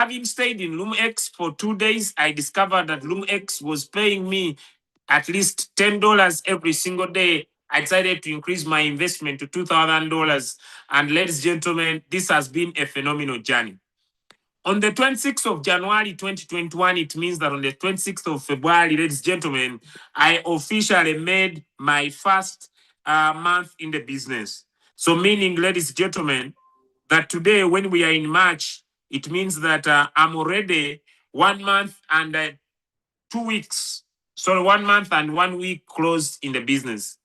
Having stayed in Loomx for 2 days, I discovered that Loomx was paying me at least $10 every single day. I decided to increase my investment to $2,000. And ladies and gentlemen, this has been a phenomenal journey. On the 26th of January 2021, it means that on the 26th of February, ladies and gentlemen, I officially made my first month in the business. So meaning, ladies and gentlemen, that today when we are in March, it means that I'm already 1 month and 2 weeks. Sorry, 1 month and 1 week closed in the business.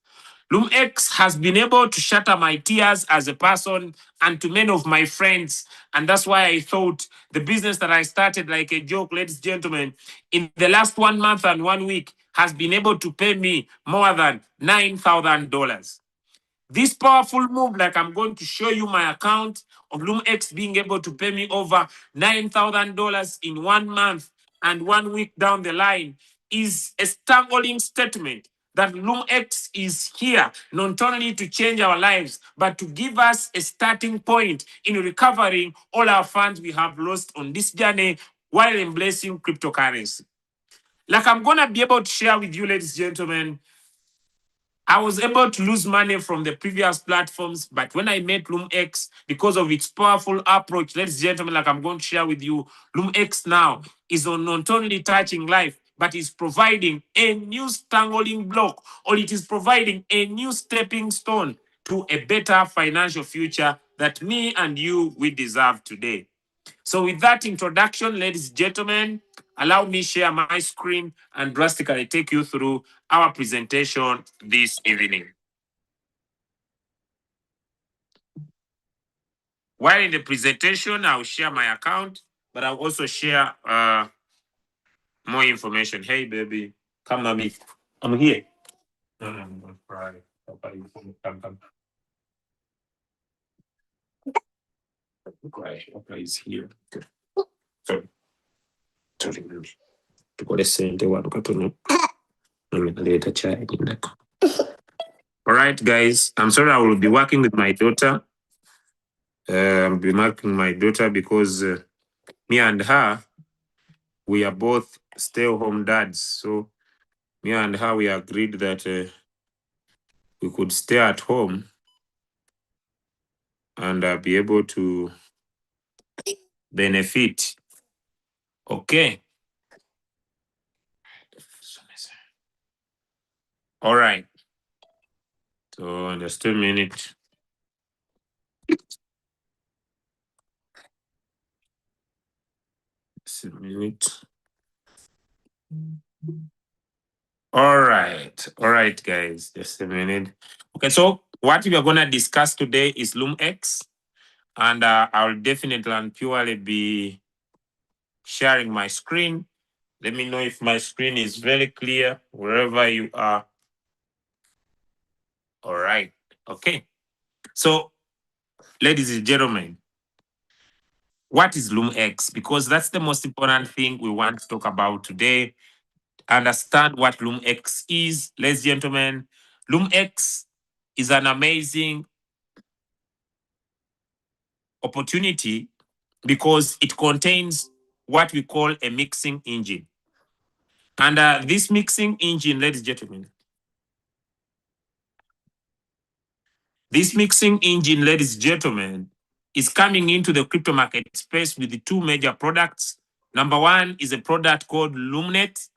Loomx has been able to shatter my tears as a person and to many of my friends. And that's why I thought the business that I started like a joke, ladies and gentlemen, in the last 1 month and 1 week has been able to pay me more than $9,000. This powerful move, like I'm going to show you my account of Loomx being able to pay me over $9,000 in 1 month and 1 week down the line, is a staggering statement that Loomx is here not only to change our lives, but to give us a starting point in recovering all our funds we have lost on this journey while embracing cryptocurrency. Like I'm going to be able to share with you, ladies and gentlemen, I was able to lose money from the previous platforms, but when I met Loomx, because of its powerful approach, ladies and gentlemen, like I'm going to share with you, Loomx now is not only touching life, but is providing a new strangling block, or it is providing a new stepping stone to a better financial future that me and you, we deserve today. So with that introduction, ladies and gentlemen, allow me share my screen and drastically take you through our presentation this evening. While in the presentation, I'll share my account, but I'll also share more information. Hey, baby, come, mommy. I'm here. I'm gonna cry. Come. Cry is here. Sorry. Tukole sente watu katono. Naleta chai. All right, guys. I'm sorry. I will be working with my daughter. I'll be marking my daughter because me and her, we are both stay-home dads. So me and her, we agreed that we could stay at home and be able to benefit. Okay. All right. So just a minute. Just a minute. All right, guys. Just a minute. Okay, so what we are going to discuss today is Loomx, and I'll definitely and purely be sharing my screen. Let me know if my screen is very clear wherever you are. All right. Okay. So, ladies and gentlemen, what is Loomx? Because that's the most important thing we want to talk about today. Understand what Loomx is, ladies and gentlemen. Loomx is an amazing opportunity because it contains what we call a mixing engine. And this mixing engine, ladies and gentlemen, is coming into the crypto market space with the two major products. Number one is a product called Loomnet,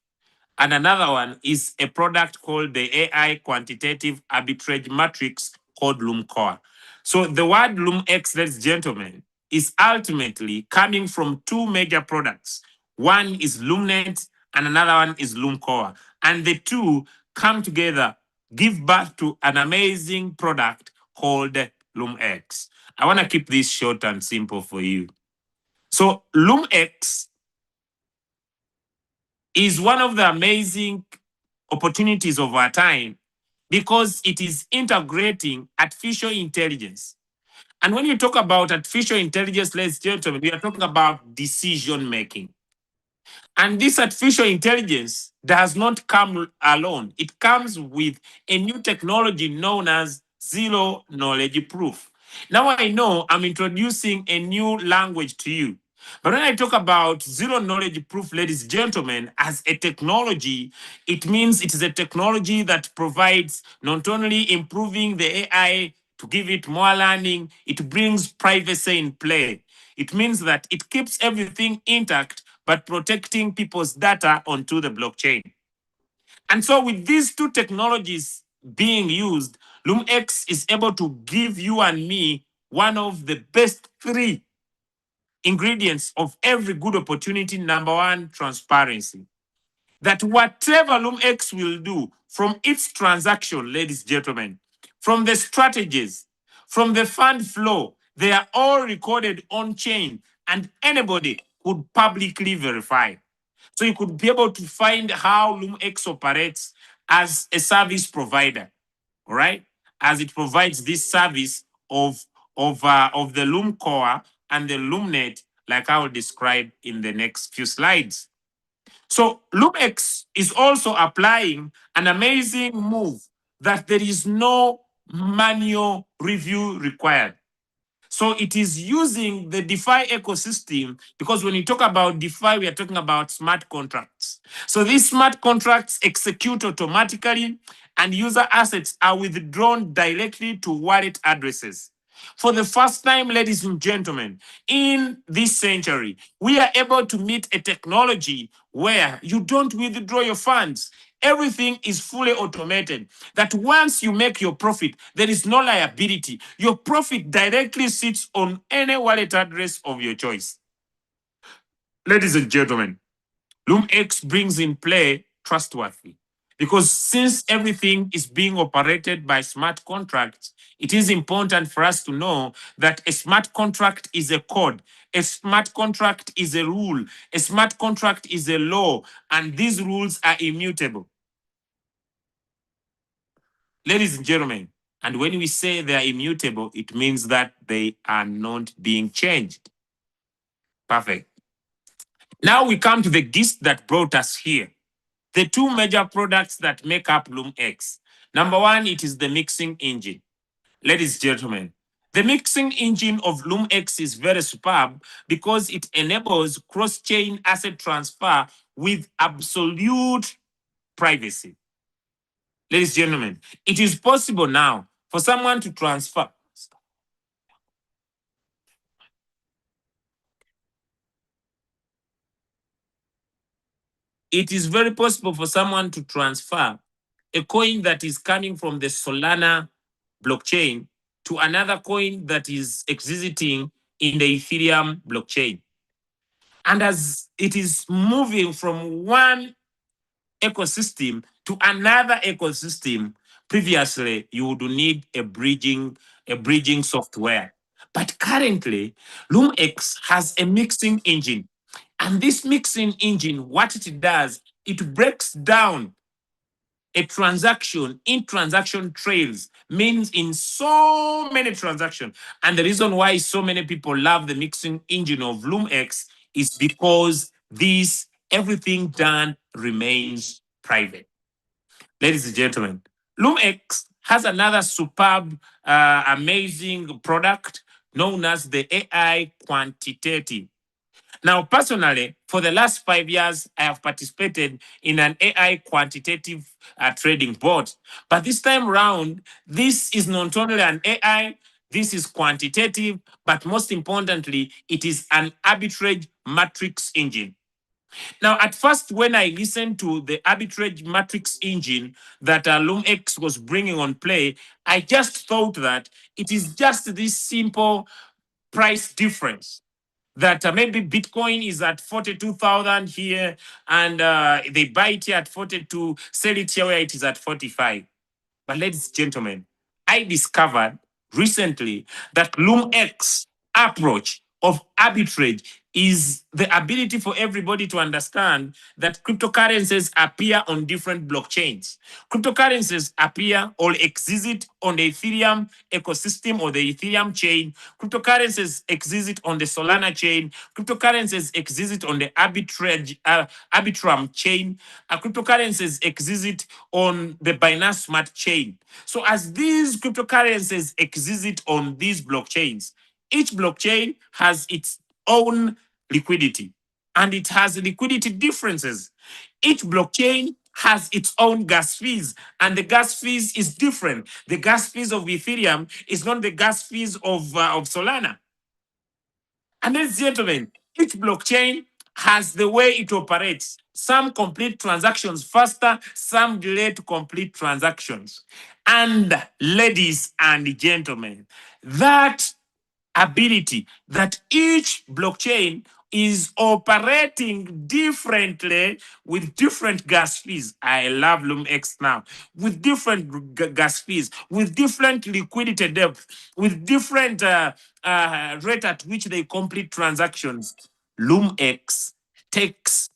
and another one is a product called the AI quantitative arbitrage matrix called Loomcore. So the word Loomx, ladies and gentlemen, is ultimately coming from two major products. One is Loomnet and another one is Loomcore. And the two come together, give birth to an amazing product called Loomx. I want to keep this short and simple for you. So Loomx is one of the amazing opportunities of our time because it is integrating artificial intelligence. And when you talk about artificial intelligence, ladies and gentlemen, we are talking about decision making. And this artificial intelligence does not come alone. It comes with a new technology known as zero knowledge proof. Now I know I'm introducing a new language to you. But when I talk about zero knowledge proof, ladies and gentlemen, as a technology, it means it is a technology that provides not only improving the AI to give it more learning, it brings privacy in play. It means that it keeps everything intact, but protecting people's data onto the blockchain. And so, with these two technologies being used, Loomx is able to give you and me one of the best three ingredients of every good opportunity. Number one, transparency. That whatever Loomx will do from its transaction, ladies and gentlemen, from the strategies, from the fund flow, they are all recorded on chain and anybody could publicly verify. So you could be able to find how Loomx operates as a service provider, all right? As it provides this service of the Loom Core and the Loomnet, like I will describe in the next few slides. So Loomx is also applying an amazing move that there is no manual review required. So it is using the DeFi ecosystem because when you talk about DeFi, we are talking about smart contracts. So these smart contracts execute automatically and user assets are withdrawn directly to wallet addresses. For the first time, ladies and gentlemen, in this century, we are able to meet a technology where you don't withdraw your funds. Everything is fully automated. That once you make your profit, there is no liability. Your profit directly sits on any wallet address of your choice. Ladies and gentlemen, Loomx brings in play trustworthy. Because since everything is being operated by smart contracts, it is important for us to know that a smart contract is a code, a smart contract is a rule, a smart contract is a law, and these rules are immutable. Ladies and gentlemen, and when we say they are immutable, it means that they are not being changed. Perfect. Now we come to the gist that brought us here. The two major products that make up Loomx. Number one, it is the mixing engine. Ladies and gentlemen, the mixing engine of Loomx is very superb because it enables cross-chain asset transfer with absolute privacy. Ladies and gentlemen, it is possible now for someone to transfer. It is very possible for someone to transfer a coin that is coming from the Solana blockchain to another coin that is existing in the Ethereum blockchain. And as it is moving from one ecosystem to another ecosystem, previously you would need a bridging software. But currently, Loomx has a mixing engine. And this mixing engine, what it does, it breaks down a transaction in transaction trails, means in so many transactions. And the reason why so many people love the mixing engine of Loomx is because this everything done remains private. Ladies and gentlemen, Loomx has another superb, amazing product known as the AI quantitative. Now, personally, for the last 5 years, I have participated in an AI quantitative trading board. But this time around, this is not only an AI, this is quantitative, but most importantly, it is an arbitrage matrix engine. Now, at first, when I listened to the arbitrage matrix engine that Loomx was bringing on play, I just thought that it is just this simple price difference that maybe Bitcoin is at 42,000 here and they buy it here at 42, sell it here where it is at 45. But ladies and gentlemen, I discovered recently that Loomx approach of arbitrage is the ability for everybody to understand that cryptocurrencies appear on different blockchains. Cryptocurrencies appear or exist on the Ethereum ecosystem or the Ethereum chain. Cryptocurrencies exist on the Solana chain. Cryptocurrencies exist on the Arbitrum chain. Cryptocurrencies exist on the Binance Smart chain. So as these cryptocurrencies exist on these blockchains, each blockchain has its own liquidity, and it has liquidity differences. Each blockchain has its own gas fees, and the gas fees is different. The gas fees of Ethereum is not the gas fees of Solana. And ladies and gentlemen, each blockchain has the way it operates. Some complete transactions faster, some delay to complete transactions. And ladies and gentlemen, that ability that each blockchain is operating differently with different gas fees. I love Loomx now. With different gas fees, with different liquidity depth, with different rate at which they complete transactions. Loomx takes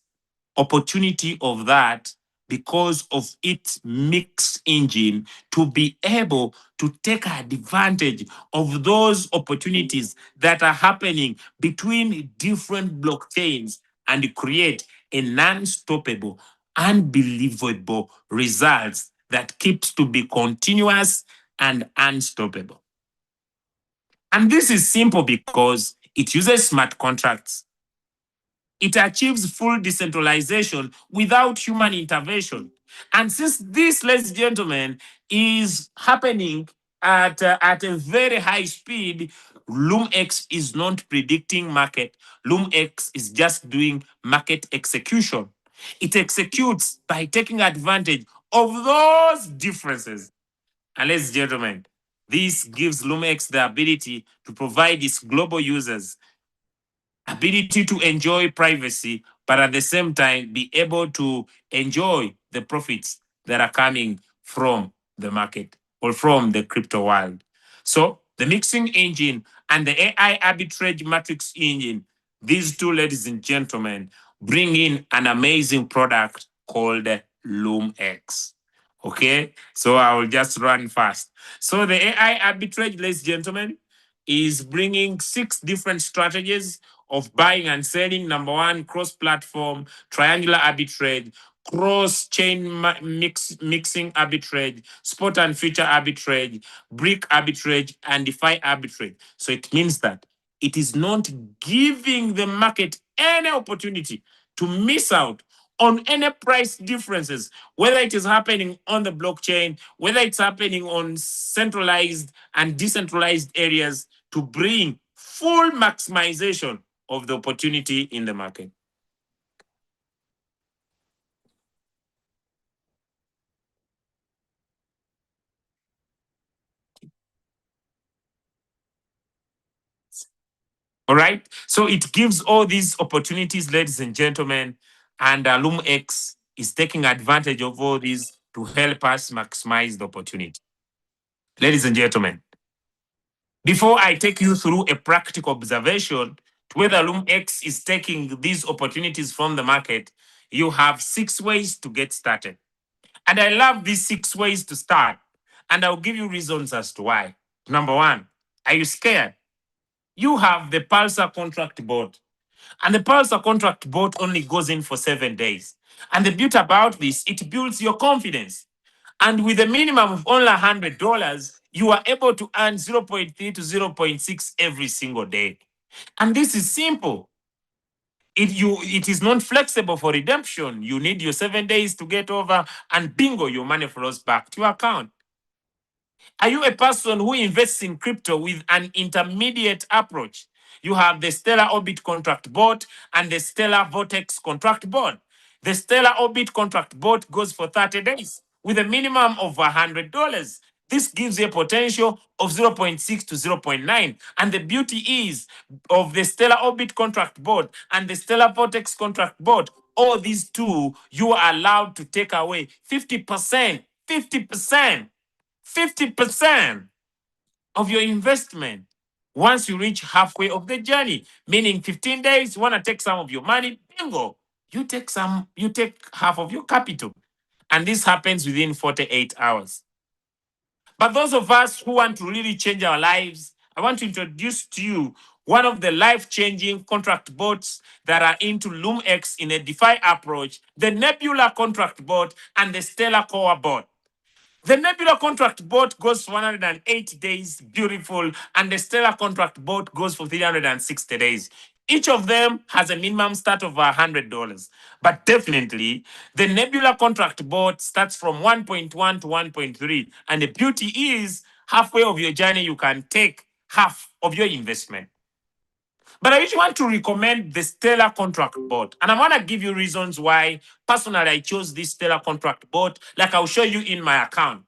opportunity of that because of its mixed engine to be able to take advantage of those opportunities that are happening between different blockchains and create a non-stoppable, unbelievable results that keeps to be continuous and unstoppable. And this is simple because it uses smart contracts. It achieves full decentralization without human intervention. And since this, ladies and gentlemen, is happening at a very high speed, Loomx is not predicting market. Loomx is just doing market execution. It executes by taking advantage of those differences. And ladies and gentlemen, this gives Loomx the ability to provide its global users ability to enjoy privacy, but at the same time be able to enjoy the profits that are coming from the market or from the crypto world. So the mixing engine and the AI arbitrage matrix engine, these two, ladies and gentlemen, bring in an amazing product called Loomx. Okay, so I will just run fast. So the AI arbitrage, ladies and gentlemen, is bringing 6 different strategies of buying and selling. Number one, cross-platform, triangular arbitrage, cross-chain mixing arbitrage, spot and future arbitrage, brick arbitrage, and DeFi arbitrage. So it means that it is not giving the market any opportunity to miss out on any price differences, whether it is happening on the blockchain, whether it's happening on centralized and decentralized areas, to bring full maximization of the opportunity in the market. All right. So it gives all these opportunities, ladies and gentlemen, and Loomx is taking advantage of all these to help us maximize the opportunity. Ladies and gentlemen, before I take you through a practical observation to whether Loomx is taking these opportunities from the market, you have 6 ways to get started. And I love these 6 ways to start. And I'll give you reasons as to why. Number one, are you scared? You have the Pulsar contract board. And the Pulsar contract board only goes in for 7 days. And the beauty about this, it builds your confidence. And with a minimum of only $100, you are able to earn 0.3 to 0.6 every single day. And this is simple. It is not flexible for redemption. You need your 7 days to get over, and bingo, your money flows back to your account. Are you a person who invests in crypto with an intermediate approach? You have the Stellar Orbit contract bot and the Stellar Vortex contract bot. The Stellar Orbit contract bot goes for 30 days with a minimum of $100. This gives you a potential of 0.6 to 0.9. And the beauty is of the Stellar Orbit contract bot and the Stellar Vortex contract bot, all these two, you are allowed to take away 50%, 50%. 50% of your investment once you reach halfway of the journey, meaning 15 days, you want to take some of your money, bingo, you take half of your capital. And this happens within 48 hours. But those of us who want to really change our lives, I want to introduce to you one of the life-changing contract bots that are into Loomx in a DeFi approach, the Nebula contract bot and the Stellar Core bot. The Nebula contract bot goes for 108 days, beautiful, and the Stellar contract bot goes for 360 days. Each of them has a minimum start of $100. But definitely, the Nebula contract bot starts from 1.1 to 1.3. And the beauty is, halfway of your journey, you can take half of your investment. But I usually want to recommend the Stellar Contract Bot. And I want to give you reasons why personally I chose this Stellar Contract Bot, like I'll show you in my account.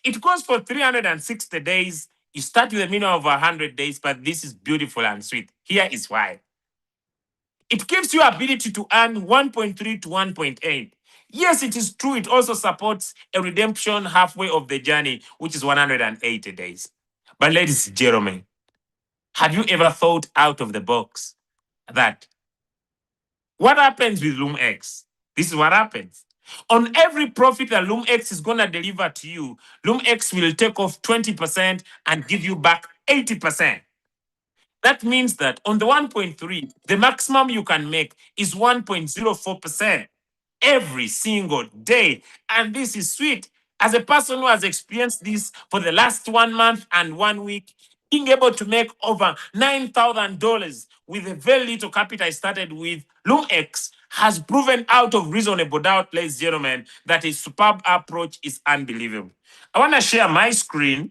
It goes for 360 days. You start with a minimum of 100 days, but this is beautiful and sweet. Here is why. It gives you ability to earn 1.3 to 1.8. Yes, it is true. It also supports a redemption halfway of the journey, which is 180 days. But ladies and gentlemen, have you ever thought out of the box that what happens with Loomx? This is what happens. On every profit that Loomx is going to deliver to you, Loomx will take off 20% and give you back 80%. That means that on the 1.3, the maximum you can make is 1.04% every single day. And this is sweet. As a person who has experienced this for the last 1 month and 1 week, being able to make over $9,000 with a very little capital I started with, Loomx has proven out of reasonable doubt, ladies and gentlemen, that a superb approach is unbelievable. I want to share my screen.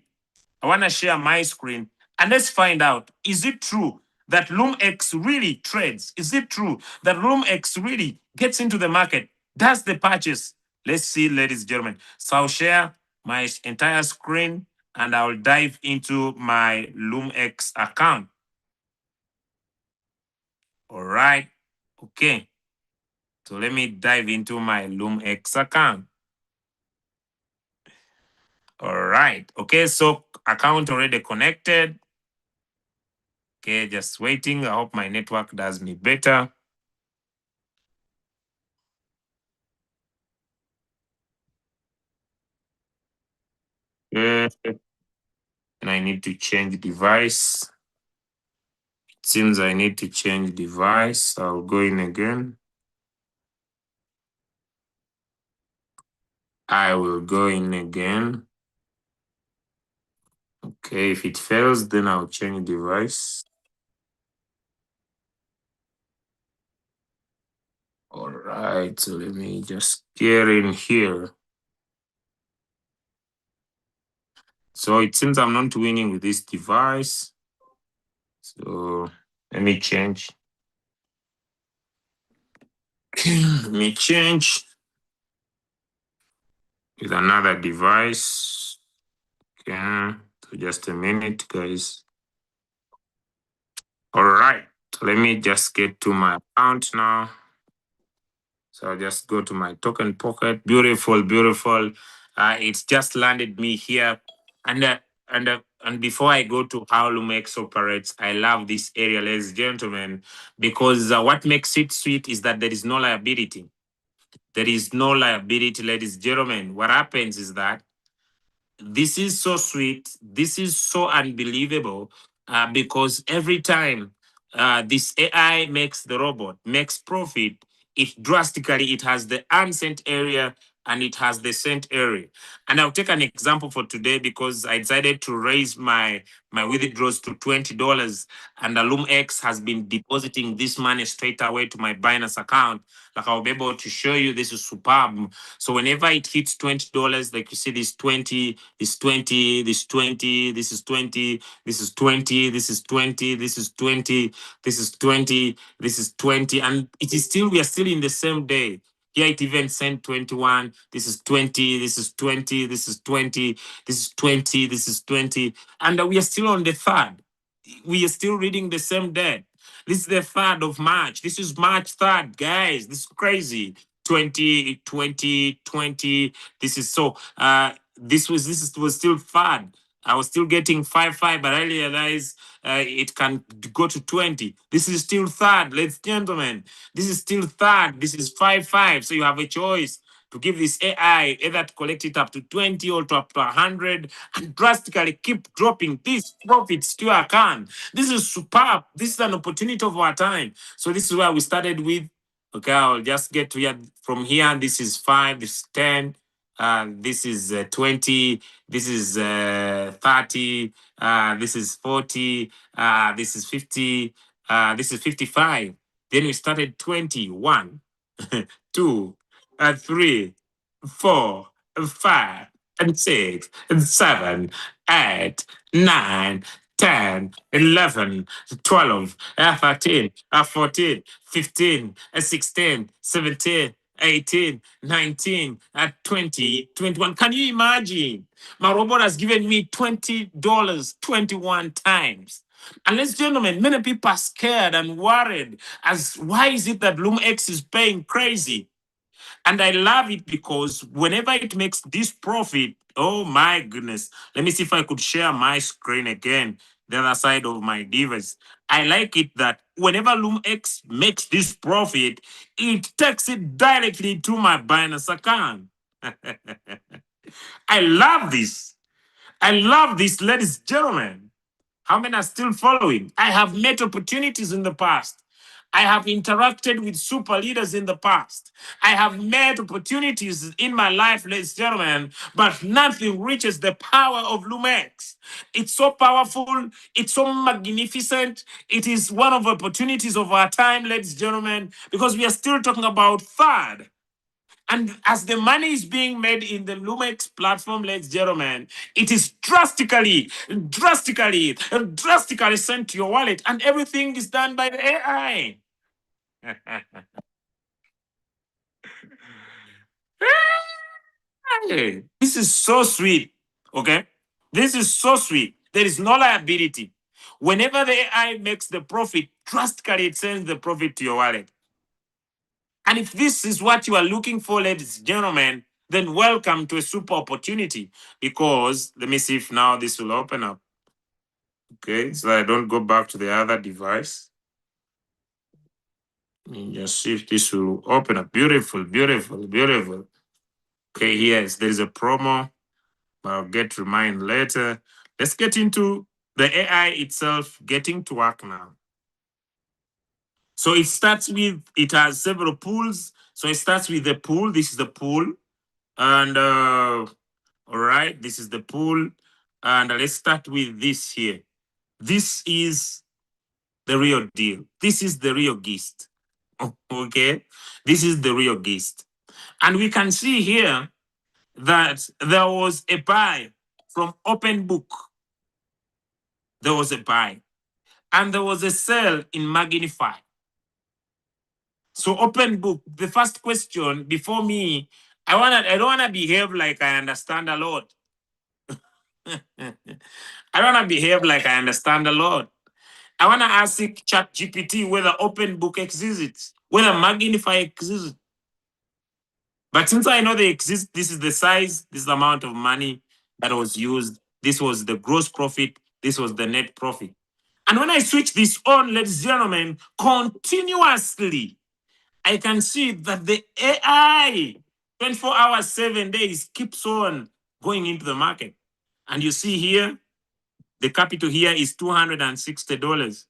And let's find out, is it true that Loomx really trades? Is it true that Loomx really gets into the market, does the purchase? Let's see, ladies and gentlemen. So I'll share my entire screen and I'll dive into my Loomx account. All right. Okay. So let me dive into my Loomx account. All right. Okay. So account already connected. Okay. Just waiting. I hope my network does me better. And I need to change device. It seems I need to change device. I'll go in again. I will go in again. Okay, if it fails, then I'll change device. All right, so let me just get in here. So it seems I'm not winning with this device. So let me change. Let me change with another device. Okay, so just a minute, guys. All right, so let me just get to my account now. So I'll just go to my token pocket. Beautiful, beautiful. It's just landed me here. And before I go to how Loomx operates, I love this area, ladies and gentlemen, because what makes it sweet is that there is no liability. There is no liability, ladies and gentlemen. What happens is that this is so sweet. This is so unbelievable because every time this AI makes the robot, makes profit, it has the unsent area and it has the sent area. And I'll take an example for today because I decided to raise my withdrawals to $20 and Loomx has been depositing this money straight away to my Binance account. Like I'll be able to show you, this is superb. So whenever it hits $20, like you see this 20, this 20, this 20, this is 20, this is 20, this is 20, this is 20, this is 20, this is 20, and it is still, we are still in the same day. Here it even sent 21, this is 20, this is 20, this is 20, this is 20, this is 20, and we are still on the 3rd. We are still reading the same day. This is the 3rd of March. This is March 3rd, guys. This is crazy. 20, 20, 20. This is so this was still 3rd. I was still getting 5, but I realized it can go to 20. This is still 3rd, ladies and gentlemen. This is still 3rd. This is 5. So you have a choice to give this AI either to collect it up to 20 or to up to 100 and drastically keep dropping these profits to your account. This is superb. This is an opportunity of our time. So this is where we started with. Okay, I'll just get to here from here. This is 5, this is 10, this is 20, this is 30, this is 40, this is 50, This is 55. Then we started 21, 2, 3, 4, 5, and 6, and 7, 8, 9, 10, 11, 12, 13, 14, 15, 16, 17, 18, 19, 20, 21. Can you imagine? My robot has given me $20 21 times. And ladies and gentlemen, many people are scared and worried as why is it that Loomx is paying crazy? And I love it because whenever it makes this profit, oh my goodness. Let me see if I could share my screen again, the other side of my device. I like it that whenever Loomx makes this profit, it takes it directly to my Binance account. I love this. I love this, ladies and gentlemen. How many are still following? I have met opportunities in the past. I have interacted with super leaders in the past. I have met opportunities in my life, ladies and gentlemen, but nothing reaches the power of Loomx. It's so powerful. It's so magnificent. It is one of the opportunities of our time, ladies and gentlemen, because we are still talking about third. And as the money is being made in the Loomx platform, ladies and gentlemen, it is drastically sent to your wallet, and everything is done by the AI. This is so sweet. Okay. This is so sweet. There is no liability. Whenever the AI makes the profit, drastically it sends the profit to your wallet. And if this is what you are looking for, ladies and gentlemen, then welcome to a super opportunity. Because let me see if now this will open up. Okay, so I don't go back to the other device. Let me just see if this will open up. Beautiful, beautiful, beautiful. Okay, yes, there is a promo. I'll get remind later. Let's get into the AI itself getting to work now. So it starts with, it has several pools. So it starts with the pool. This is the pool. And all right, this is the pool. And let's start with this here. This is the real deal. This is the real gist. Okay, this is the real gist. And we can see here that there was a buy from Open Book. There was a buy. And there was a sell in Magnify. So Open Book, the first question before me, I don't wanna behave like I understand a lot. I don't want to behave like I understand a lot. I want to ask Chat GPT whether Open Book exists, whether Magnify exists. But since I know they exist, this is the size, this is the amount of money that was used. This was the gross profit. This was the net profit. And when I switch this on, ladies and gentlemen, continuously, I can see that the AI, 24 hours, 7 days, keeps on going into the market. And you see here, the capital here is $260.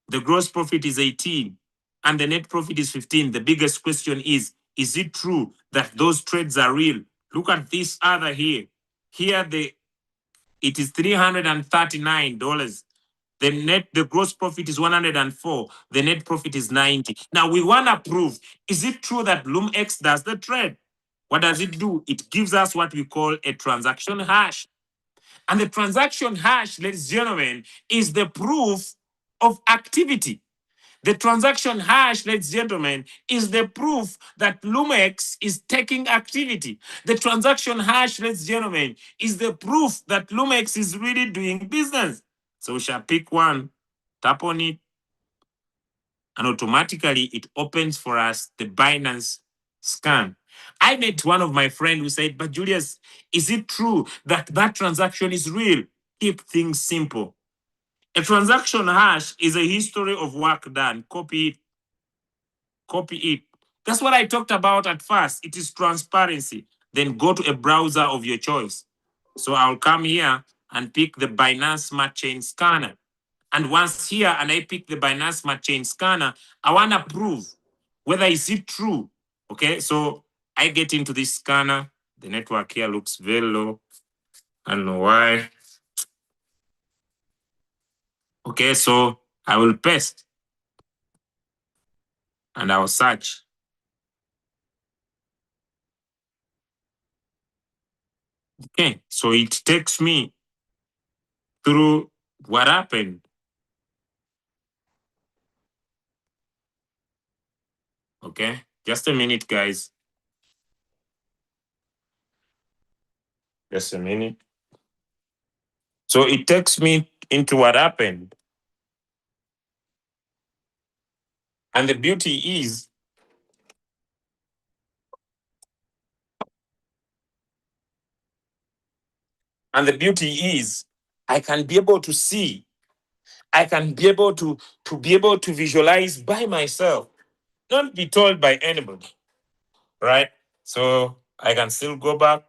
The gross profit is 18 and the net profit is 15. The biggest question is it true that those trades are real? Look at this other here. Here it is $339. The gross profit is 104. The net profit is 90. Now we want to prove, is it true that Loomx does the trade? What does it do? It gives us what we call a transaction hash. And the transaction hash, ladies and gentlemen, is the proof of activity. The transaction hash, ladies and gentlemen, is the proof that Loomx is taking activity. The transaction hash, ladies and gentlemen, is the proof that Loomx is really doing business. So we shall pick one, tap on it, and automatically it opens for us the Binance scan. I met one of my friends who said, but Julius, is it true that that transaction is real? Keep things simple. A transaction hash is a history of work done. Copy it. Copy it. That's what I talked about at first. It is transparency. Then go to a browser of your choice. So I'll come here and pick the Binance Smart Chain Scanner. And once here and I pick the Binance Smart Chain Scanner, I want to prove whether is it true. Okay, so I get into this scanner. The network here looks very low. I don't know why. Okay, so I will paste. and I'll search. Okay, so it takes me through what happened. Okay, just a minute, guys. Just a minute. So it takes me into what happened. And the beauty is, I can be able to see, I can be able to visualize by myself, not be told by anybody. Right? So I can still go back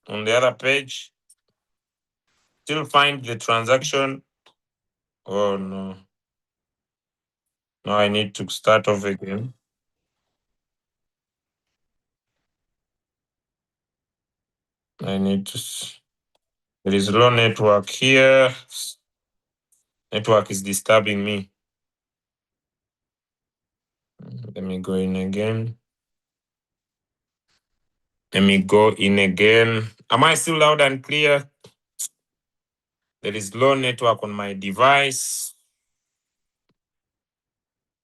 on the other page, still find the transaction. Oh no. Now I need to start off again. There is low network here. Network is disturbing me. Let me go in again. Let me go in again. Am I still loud and clear? There is low network on my device.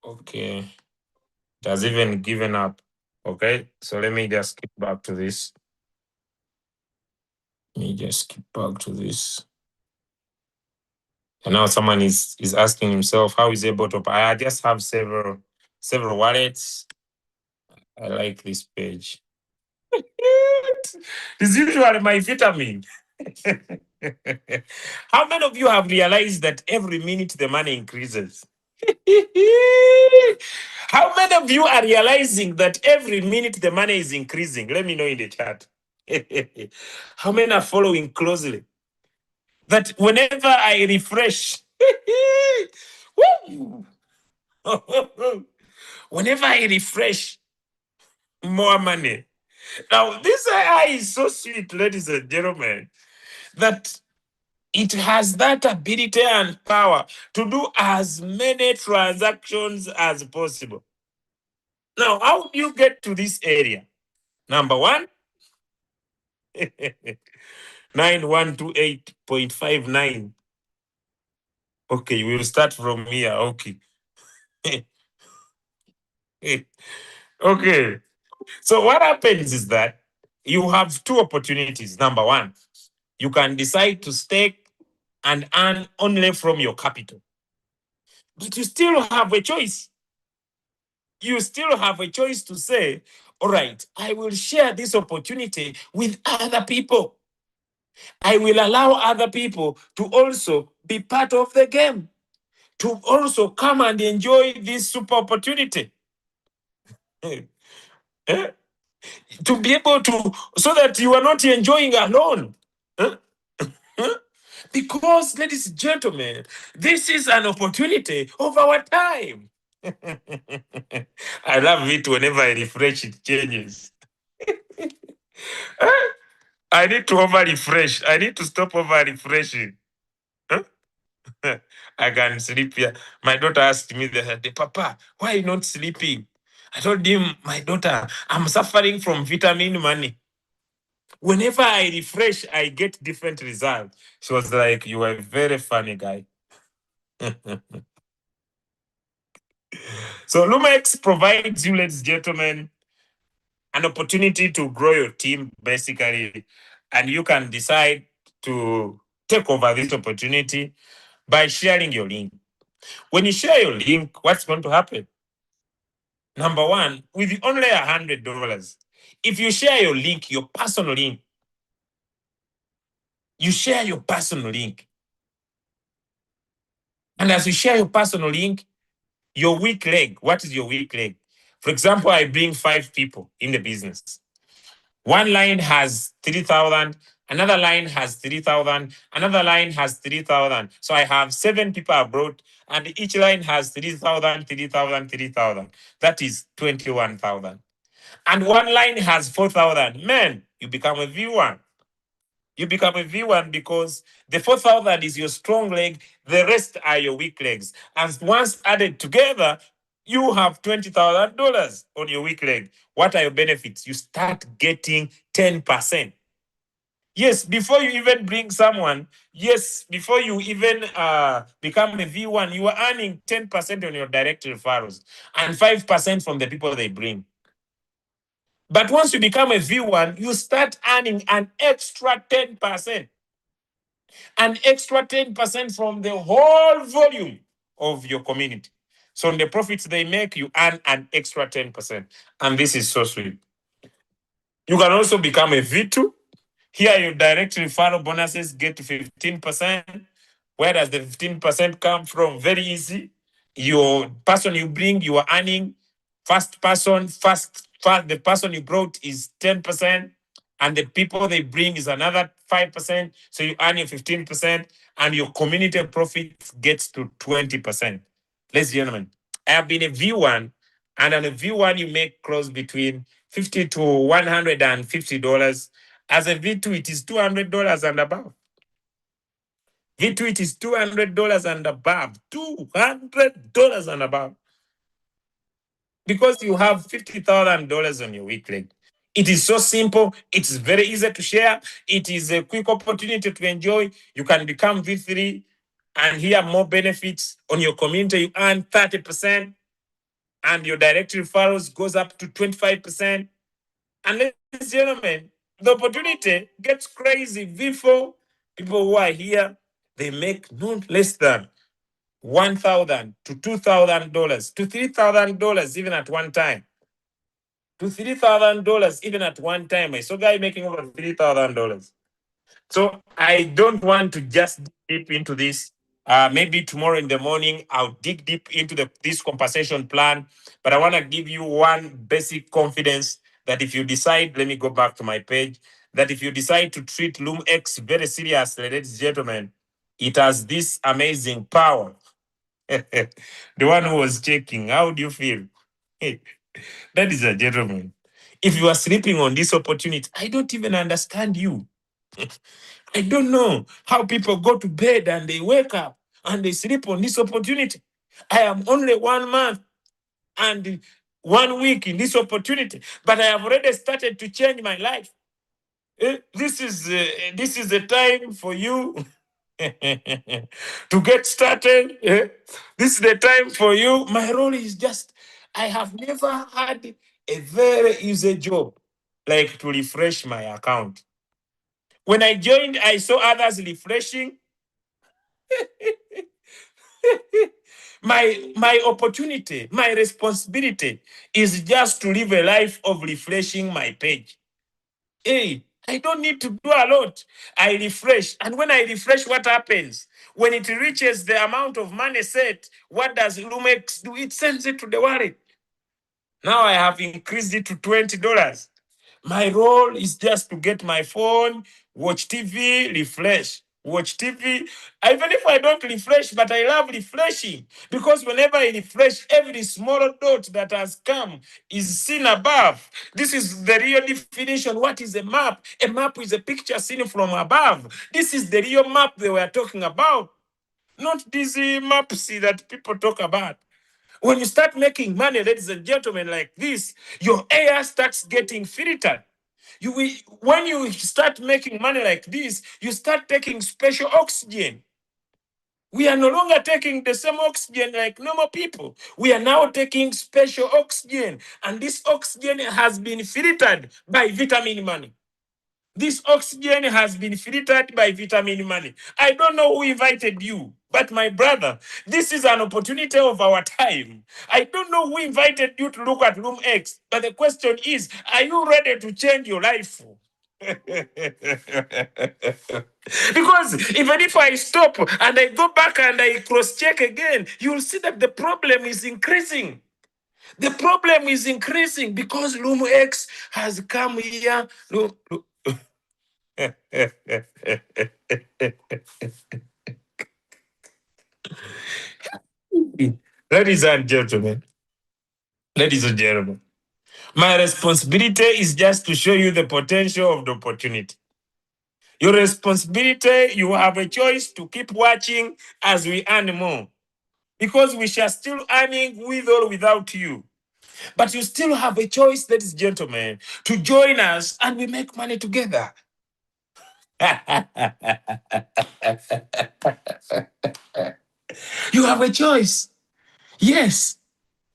Okay. It has even given up. Okay. So let me just skip back to this. Let me just skip back to this. And now someone is asking himself, how is he able to? I just have several wallets. I like this page. It's usually my vitamin. How many of you have realized that every minute the money increases? How many of you are realizing that every minute the money is increasing? Let me know in the chat. How many are following closely? That whenever I refresh, whenever I refresh, more money. Now, this AI is so sweet, ladies and gentlemen, that it has that ability and power to do as many transactions as possible. Now, how do you get to this area? Number one, 9128.59. Okay, we'll start from here. Okay. Okay. So what happens is that you have two opportunities. Number one, you can decide to stake and earn only from your capital. But you still have a choice. You still have a choice to say, all right, I will share this opportunity with other people. I will allow other people to also be part of the game, to also come and enjoy this super opportunity. Eh? To be able to, so that you are not enjoying alone. Eh? Eh? Because, ladies and gentlemen, this is an opportunity of our time. I love it whenever I refresh, it changes. I need to over refresh. I need to stop over refreshing. Huh? I can sleep here. My daughter asked me the other day, Papa, why are you not sleeping? I told him, my daughter, I'm suffering from vitamin money. Whenever I refresh, I get different results. She was like, you are a very funny guy. So Loomx provides you, ladies and gentlemen, an opportunity to grow your team, basically, and you can decide to take over this opportunity by sharing your link. When you share your link, what's going to happen? Number one, with only $100, if you share your link, your personal link, you share your personal link. And as you share your personal link, your weak leg, what is your weak leg? For example, I bring 5 people in the business. One line has 3,000, another line has 3,000, another line has 3,000. So I have 7 people abroad, and each line has 3,000, 3,000, 3,000. That is 21,000. And one line has 4,000. Man, you become a V1. You become a V1 because the 4,000 is your strong leg, the rest are your weak legs. And once added together, You have $20,000 on your weak leg. What are your benefits? You start getting 10%. Yes, before you even bring someone, yes, before you even become a V1, you are earning 10% on your direct referrals and 5% from the people they bring. But once you become a V1, you start earning an extra 10%. An extra 10% from the whole volume of your community. So on the profits they make, you earn an extra 10%. And this is so sweet. You can also become a V2. Here, your direct referral bonuses get to 15%. Where does the 15% come from? Very easy. Your person you bring, you are earning. First person, the person you brought is 10%, and the people they bring is another 5%. So you earn your 15%, and your community profit gets to 20%. Ladies and gentlemen, I have been a V1, and on a V1, you make close between $50 to $150. As a V2, it is $200 and above. V2, it is $200 and above. $200 and above. Because you have $50,000 on your weak leg. It is so simple. It's very easy to share. It is a quick opportunity to enjoy. You can become V3 and here more benefits on your community. You earn 30%, and your direct referrals goes up to 25%. And ladies and gentlemen, the opportunity gets crazy. V4 people who are here, they make not less than $1,000 to $2,000 to $3,000 even at one time. To $3,000 even at one time. I saw a guy making over $3,000. So I don't want to just dip into this. Maybe tomorrow in the morning, I'll dig deep into this compensation plan. But I want to give you one basic confidence that if you decide, let me go back to my page, that if you decide to treat Loomx very seriously, ladies and gentlemen, it has this amazing power. The one who was checking, how do you feel? Ladies and gentlemen, if you are sleeping on this opportunity, I don't even understand you. I don't know how people go to bed and they wake up and they sleep on this opportunity. I am only 1 month and 1 week in this opportunity, but I have already started to change my life. This is the time for you to get started. This is the time for you. My role is just, I have never had a very easy job like to refresh my account. When I joined, I saw others refreshing. My opportunity, my responsibility is just to live a life of refreshing my page. Hey, I don't need to do a lot. I refresh. And when I refresh, what happens? When it reaches the amount of money set, what does Loomx do? It sends it to the wallet. Now I have increased it to $20. My role is just to get my phone, watch TV, refresh. Watch TV. Even if I don't refresh, but I love refreshing because whenever I refresh, every small dot that has come is seen above. This is the real definition. What is a map? A map is a picture seen from above. This is the real map they were talking about, not these maps that people talk about. When you start making money, ladies and gentlemen, like this, your air starts getting filtered. When you start making money like this, you start taking special oxygen. We are no longer taking the same oxygen like normal people. We are now taking special oxygen, and this oxygen has been filtered by vitamin money. This oxygen has been filtered by vitamin money. I don't know who invited you, but my brother, this is an opportunity of our time. I don't know who invited you to look at Loomx, but the question is, are you ready to change your life? Because even if I stop and I go back and I cross-check again, you'll see that the problem is increasing. The problem is increasing because Loomx has come here. Ladies and gentlemen, ladies and gentlemen, my responsibility is just to show you the potential of the opportunity. Your responsibility, you have a choice to keep watching as we earn more. because we shall still earning with or without you. But you still have a choice, ladies and gentlemen, to join us and we make money together. You have a choice. Yes.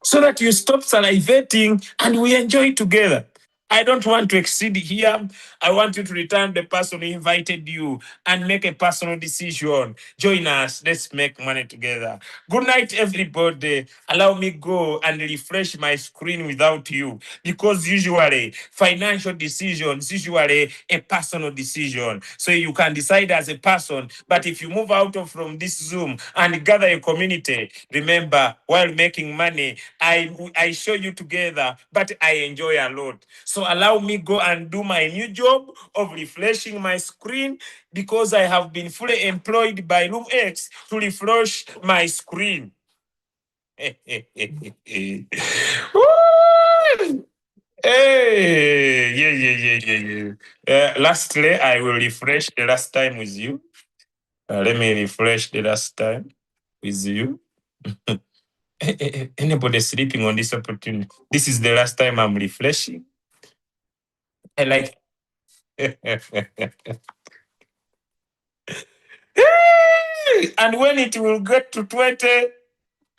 So that you stop salivating and we enjoy together. I don't want to exceed here. I want you to return the person who invited you and make a personal decision. Join us. Let's make money together. Good night, everybody. Allow me go and refresh my screen without you, because usually financial decisions usually a personal decision. So you can decide as a person, but if you move out of from this Zoom and gather a community, remember, while making money, I show you together, but I enjoy a lot. So allow me go and do my new job of refreshing my screen, because I have been fully employed by Loomx to refresh my screen. Woo! Hey, yeah. Lastly, I will refresh the last time with you. Let me refresh the last time with you. Anybody sleeping on this opportunity? This is the last time I'm refreshing. I like. And when it will get to 20,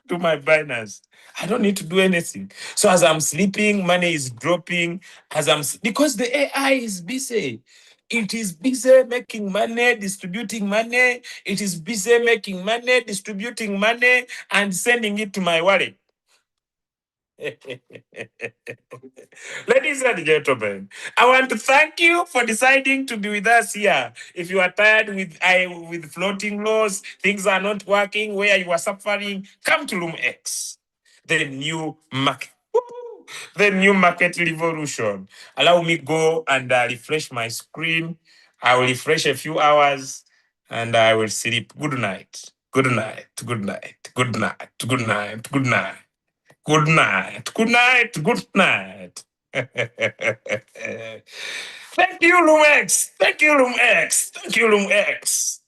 to my Binance, I don't need to do anything. So as I'm sleeping, money is dropping. Because the AI is busy. It is busy making money, distributing money. It is busy making money, distributing money, and sending it to my wallet. Ladies and gentlemen, I want to thank you for deciding to be with us here. If you are tired with floating laws, things are not working, where you are suffering, come to Loomx, the new market. The new market revolution. Allow me go and refresh my screen. I will refresh a few hours and I will sleep. Good night. Good night. Good night. Good night. Good night. Good night. Good night. Good night. Good night. Thank you, Loomx. Thank you, Loomx. Thank you, Loomx.